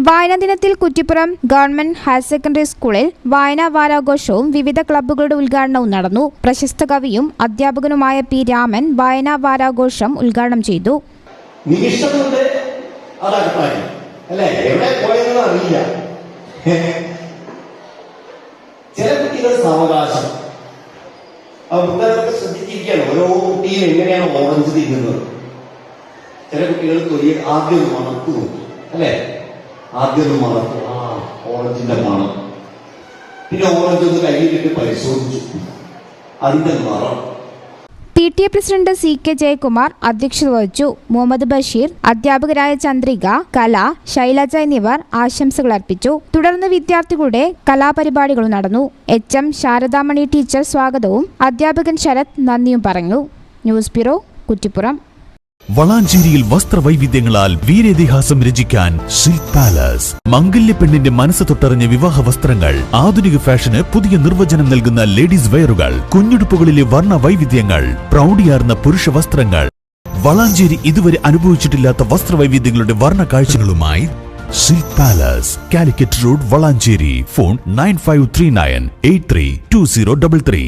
വായനാ ദിനത്തിൽ Kuttippuram government higher secondary സ്കൂളിൽ വായനാ വാരാഘോഷവും വിവിധ ക്ലബ്ബുകളുടെ ഉദ്ഘാടനവും നടന്നു. പ്രശസ്ത കവിയും അധ്യാപകനുമായ പി. രാമൻ വായനാ വാരാഘോഷം ഉദ്ഘാടനം ചെയ്തു. ചില കുട്ടികൾ സാവകാശം ശ്രദ്ധിച്ചിരിക്കുകയാണ്. ഓരോ കുട്ടിയും എങ്ങനെയാണ് ഓറഞ്ച് തിന്നുന്നത്. ചില കുട്ടികൾ തൊലിയെ ആദ്യം മണത്തു നോക്കി, അല്ലെ? ആദ്യം ഒന്ന് മണത്തു, ഓറഞ്ചിന്റെ മണം. പിന്നെ ഓറഞ്ച് ഒന്ന് കയ്യിലിട്ട് പരിശോധിച്ചു, അതിന്റെ നിറം. PTA പ്രസിഡന്റ് CK ജയകുമാർ അധ്യക്ഷത വഹിച്ചു. മുഹമ്മദ് ബഷീർ, അധ്യാപകരായ ചന്ദ്രിക, കല, ശൈലജ എന്നിവർ ആശംസകൾ അർപ്പിച്ചു. തുടർന്ന് വിദ്യാർത്ഥികളുടെ കലാപരിപാടികളും നടന്നു. HM ശാരദാമണി ടീച്ചർ സ്വാഗതവും അധ്യാപകൻ ശരത് നന്ദിയും പറഞ്ഞു. News bureau, Kuttippuram. വളാഞ്ചേരിയിൽ വസ്ത്രവൈവിധ്യങ്ങളാൽ വീരേതിഹാസം രചിക്കാൻ സിൽക്ക് പാലസ്. മംഗല്യ പെണ്ണിന്റെ മനസ്സ് തൊട്ടറിഞ്ഞ വിവാഹ വസ്ത്രങ്ങൾ, ആധുനിക ഫാഷന് പുതിയ നിർവചനം നൽകുന്ന ലേഡീസ് വെയറുകൾ, കുഞ്ഞുടുപ്പുകളിലെ വർണ്ണ വൈവിധ്യങ്ങൾ, പ്രൗഢിയാർന്ന പുരുഷ വസ്ത്രങ്ങൾ. വളാഞ്ചേരി ഇതുവരെ അനുഭവിച്ചിട്ടില്ലാത്ത വസ്ത്രവൈവിധ്യങ്ങളുടെ വർണ്ണ കാഴ്ചകളുമായി silk palace, Calicut road, Valanchery. Phone 9539832033.